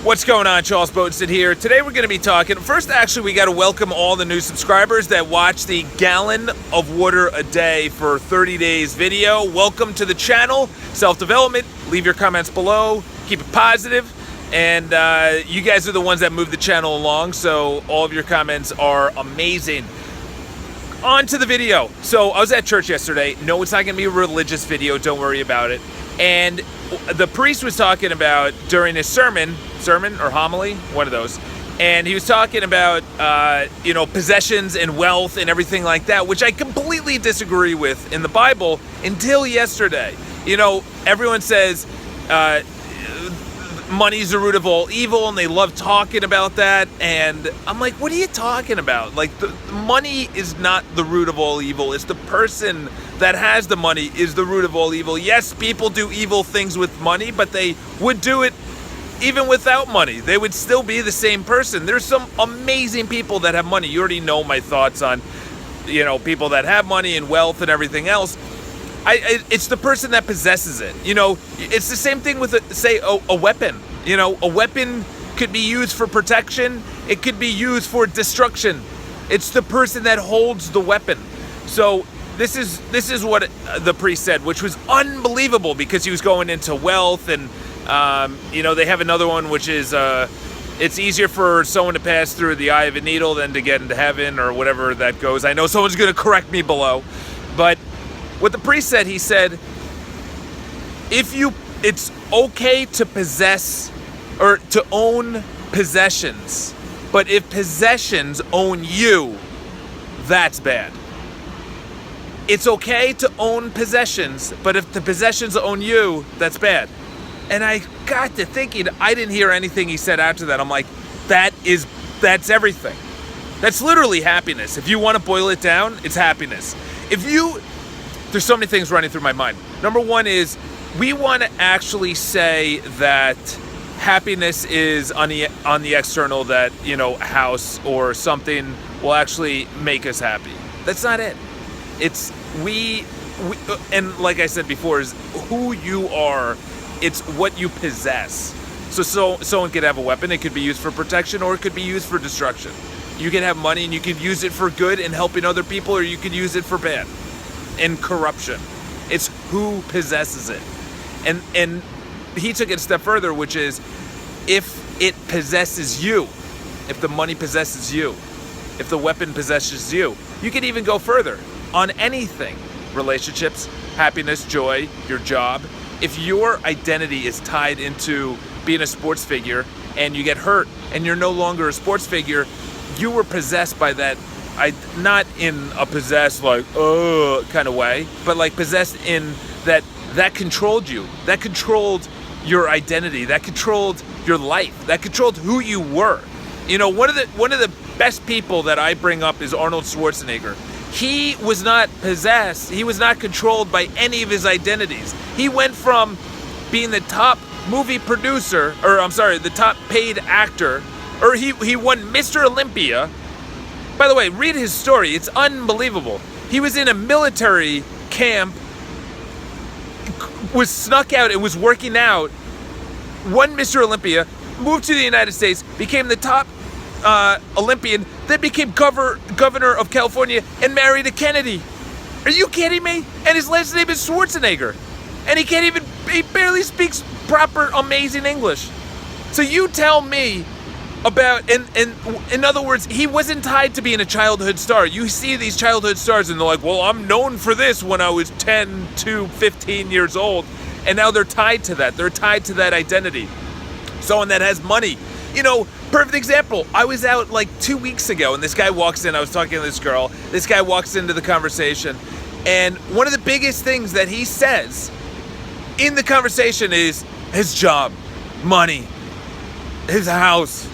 What's going on? Charles Bodenstedt here. Today we're going to be talking. First, actually, we got to welcome all the new subscribers that watch the gallon of water a day for 30 days video. Welcome to the channel. Self-development. Leave your comments below. Keep it positive. And you guys are the ones that move the channel along, so all of your comments are amazing. On to the video. So I was at church yesterday. No, it's not going to be a religious video. Don't worry about it. And the priest was talking about during his sermon or homily, one of those, and he was talking about possessions and wealth and everything like that, which I completely disagree with in the Bible until yesterday. Everyone says money's the root of all evil, and they love talking about that, and I'm like, what are you talking about? Like, the money is not the root of all evil. It's the person that has the money is the root of all evil. Yes, people do evil things with money, but they would do it even without money. They would still be the same person. There's some amazing people that have money. You already know my thoughts on, people that have money and wealth and everything else. It's the person that possesses it. It's the same thing with, a weapon. A weapon could be used for protection. It could be used for destruction. It's the person that holds the weapon. So this is what the priest said, which was unbelievable, because he was going into wealth, and they have another one, which is it's easier for someone to pass through the eye of a needle than to get into heaven, or whatever that goes. I know someone's going to correct me below, but what the priest said, he said, it's okay to possess or to own possessions, but if possessions own you, that's bad. It's okay to own possessions, but if the possessions own you, that's bad. And I got to thinking, I didn't hear anything he said after that. I'm like, that's everything. That's literally happiness. If you want to boil it down, it's happiness. There's so many things running through my mind. Number one is, we want to actually say that happiness is on the external, that, a house or something will actually make us happy. That's not it. It's we and like I said before, is who you are. It's what you possess. So someone could have a weapon. It could be used for protection, or it could be used for destruction. You can have money and you could use it for good and helping other people, or you could use it for bad and corruption. It's who possesses it. And he took it a step further, which is, if it possesses you, if the money possesses you, if the weapon possesses you, you could even go further on anything. Relationships, happiness, joy, your job. If your identity is tied into being a sports figure and you get hurt and you're no longer a sports figure, you were possessed by that. Not in a possessed kind of way, but like possessed in that controlled you, that controlled your identity, that controlled your life, that controlled who you were. One of the best people that I bring up is Arnold Schwarzenegger. He was not possessed. He was not controlled by any of his identities. He went from being the top movie producer, the top paid actor, or he won Mr. Olympia. By the way, read his story. It's unbelievable. He was in a military camp, was snuck out and was working out, won Mr. Olympia, moved to the United States, became the top Olympian, then became governor of California and married a Kennedy. Are you kidding me? And his last name is Schwarzenegger. And he barely speaks proper, amazing English. So you tell me about, and in other words, he wasn't tied to being a childhood star. You see these childhood stars and they're like, well, I'm known for this when I was 10 to 15 years old. And now they're tied to that. They're tied to that identity. Someone that has money. Perfect example. I was out like 2 weeks ago and this guy walks in. I was talking to this girl. This guy walks into the conversation. And one of the biggest things that he says in the conversation is his job, money, his house.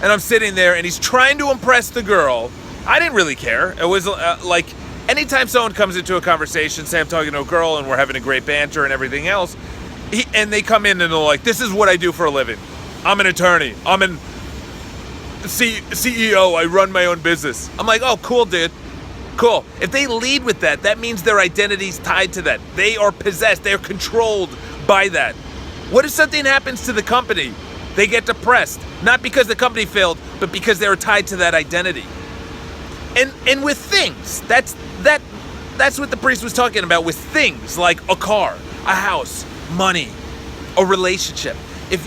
And I'm sitting there and he's trying to impress the girl. I didn't really care. It was like, anytime someone comes into a conversation, say I'm talking to a girl and we're having a great banter and everything else, and they come in and they're like, this is what I do for a living. I'm an attorney. I'm an CEO. I run my own business. I'm like, oh, cool, dude. Cool. If they lead with that, that means their identity's tied to that. They are possessed. They are controlled by that. What if something happens to the company They get depressed, not because the company failed, but because they were tied to that identity. And with things, that's what the priest was talking about, with things like a car, a house, money, a relationship. If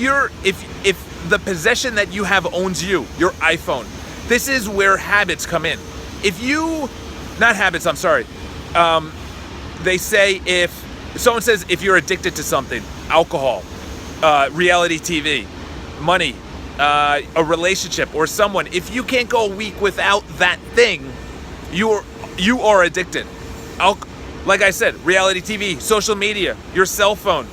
the possession that you have owns you, your iPhone, this is where habits come in. They say if someone says if you're addicted to something, alcohol, reality TV, money, a relationship, or someone, if you can't go a week without that thing, you are addicted. Like I said, reality TV, social media, your cell phone.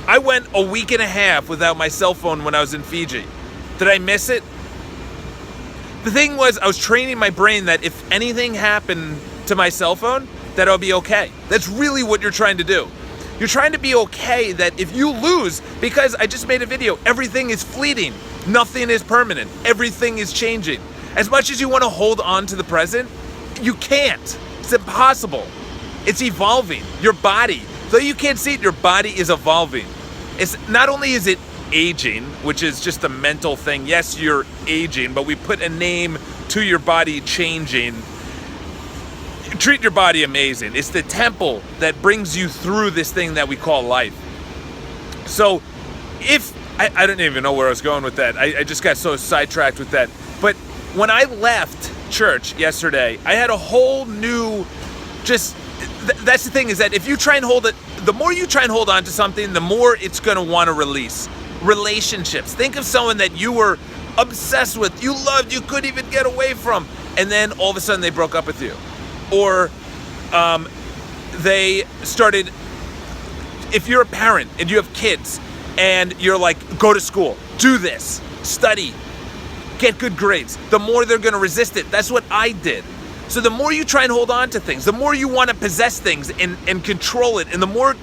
I went a week and a half without my cell phone when I was in Fiji. Did I miss it? The thing was, I was training my brain that if anything happened to my cell phone, that I'll be okay. That's really what you're trying to do. You're trying to be okay that if you lose, because I just made a video, everything is fleeting. Nothing is permanent. Everything is changing. As much as you want to hold on to the present, you can't. It's impossible. It's evolving. Your body, though you can't see it, your body is evolving. It's not only is it aging, which is just a mental thing. Yes, you're aging, but we put a name to your body changing. Treat your body amazing. It's the temple that brings you through this thing that we call life. So if I don't even know where I was going with that. I just got so sidetracked with that. But when I left church yesterday, I had a whole new, that's the thing, is that if you try and hold it, the more you try and hold on to something, the more it's going to want to release. Relationships. Think of someone that you were obsessed with, you loved, you couldn't even get away from, and then all of a sudden they broke up with you. Or they started, if you're a parent and you have kids and you're like, go to school, do this, study, get good grades, the more they're going to resist it. That's what I did. So the more you try and hold on to things, the more you want to possess things and control it, and the more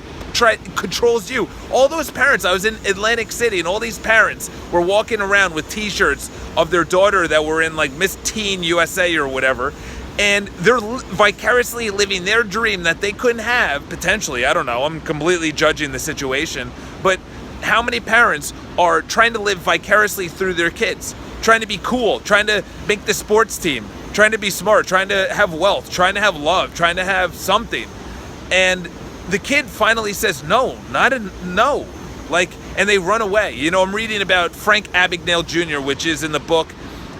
controls you. All those parents, I was in Atlantic City, and all these parents were walking around with t-shirts of their daughter that were in like Miss Teen USA or whatever, and they're vicariously living their dream that they couldn't have, potentially. I don't know, I'm completely judging the situation, but how many parents are trying to live vicariously through their kids, trying to be cool, trying to make the sports team, trying to be smart, trying to have wealth, trying to have love, trying to have something, and the kid finally says no, and they run away. You know, I'm reading about Frank Abagnale Jr., which is in the book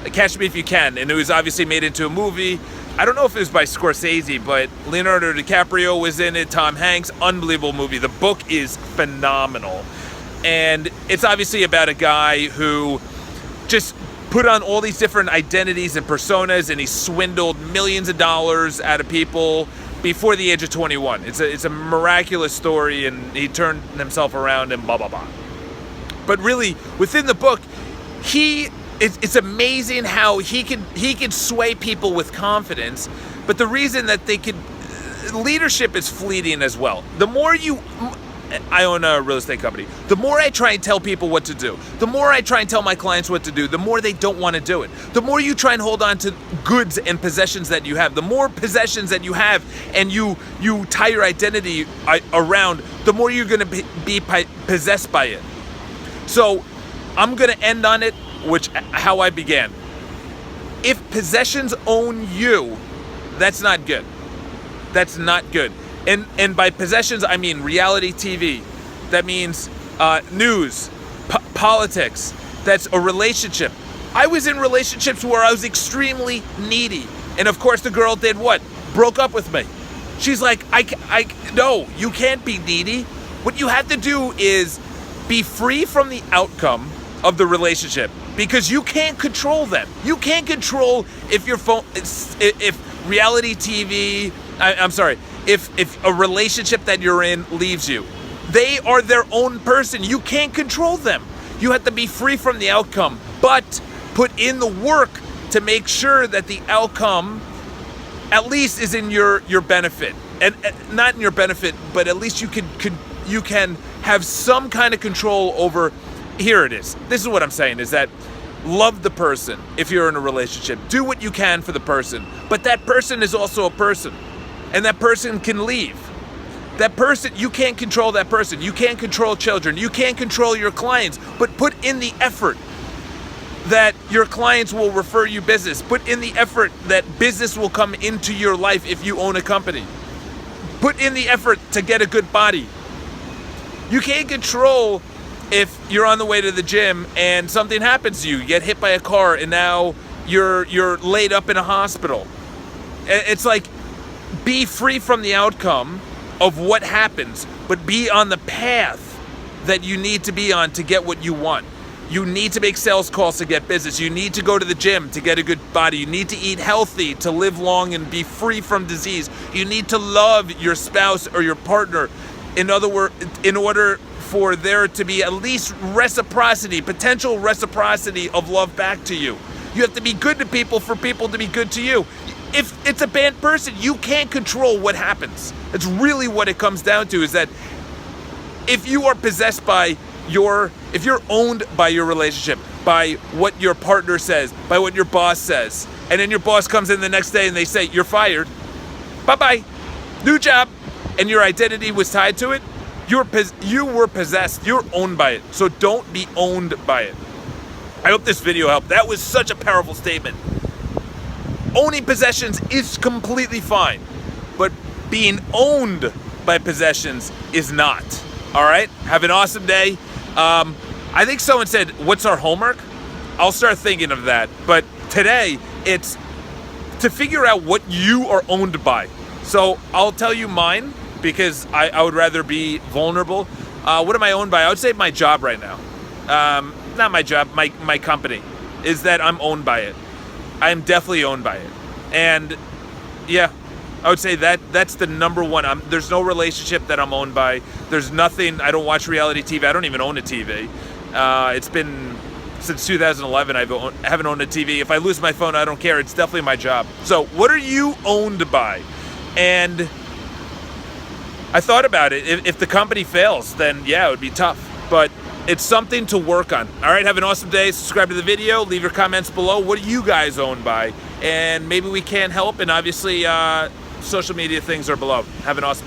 Catch Me If You Can, and it was obviously made into a movie. I don't know if it was by Scorsese, but Leonardo DiCaprio was in it, Tom Hanks, unbelievable movie. The book is phenomenal. And it's obviously about a guy who just put on all these different identities and personas, and he swindled millions of dollars out of people before the age of 21. It's a miraculous story, and he turned himself around and blah, blah, blah. But really, within the book, it's amazing how he could sway people with confidence, but the reason that leadership is fleeting as well. I own a real estate company. The more I try and tell people what to do, the more I try and tell my clients what to do, the more they don't want to do it. The more you try and hold on to goods and possessions that you have, the more possessions that you have and you tie your identity around, the more you're going to be possessed by it. So I'm going to end on it, how I began. If possessions own you, that's not good. That's not good. And by possessions, I mean reality TV. That means news, politics. That's a relationship. I was in relationships where I was extremely needy. And of course the girl did what? Broke up with me. She's like, no, you can't be needy. What you have to do is be free from the outcome of the relationship, because you can't control them. You can't control if reality TV, if a relationship that you're in leaves you. They are their own person. You can't control them. You have to be free from the outcome, but put in the work to make sure that the outcome at least is in your benefit. And not in your benefit, but at least you can have some kind of control over. Here it is. This is what I'm saying, is that love the person if you're in a relationship. Do what you can for the person. But that person is also a person. And that person can leave. That person, you can't control that person. You can't control children. You can't control your clients, but put in the effort that your clients will refer you business. Put in the effort that business will come into your life if you own a company. Put in the effort to get a good body. You can't control if you're on the way to the gym and something happens to you. You get hit by a car and now you're laid up in a hospital. It's like, be free from the outcome of what happens, but be on the path that you need to be on to get what you want. You need to make sales calls to get business. You need to go to the gym to get a good body. You need to eat healthy to live long and be free from disease. You need to love your spouse or your partner. In other words, in order for there to be at least reciprocity, potential reciprocity of love back to you. You have to be good to people for people to be good to you. If it's a bad person, you can't control what happens. It's really what it comes down to, is that if you are possessed by if you're owned by your relationship, by what your partner says, by what your boss says, and then your boss comes in the next day and they say, you're fired, bye-bye, new job, and your identity was tied to it, you were possessed, you're owned by it. So don't be owned by it. I hope this video helped. That was such a powerful statement. Owning possessions is completely fine, but being owned by possessions is not. All right? Have an awesome day. I think someone said, what's our homework? I'll start thinking of that. But today, it's to figure out what you are owned by. So I'll tell you mine, because I would rather be vulnerable. What am I owned by? I would say my job right now. Not my job, my company, is that I'm owned by it. I'm definitely owned by it. And yeah, I would say that's the number one. There's no relationship that I'm owned by. There's nothing. I don't watch reality TV. I don't even own a TV. It's been since 2011 I haven't owned a TV. If I lose my phone, I don't care. It's definitely my job. So what are you owned by? And I thought about it. If the company fails, then yeah, it would be tough. But it's something to work on. All right, have an awesome day. Subscribe to the video. Leave your comments below. What are you guys owned by? And maybe we can help. And obviously, social media things are below. Have an awesome day.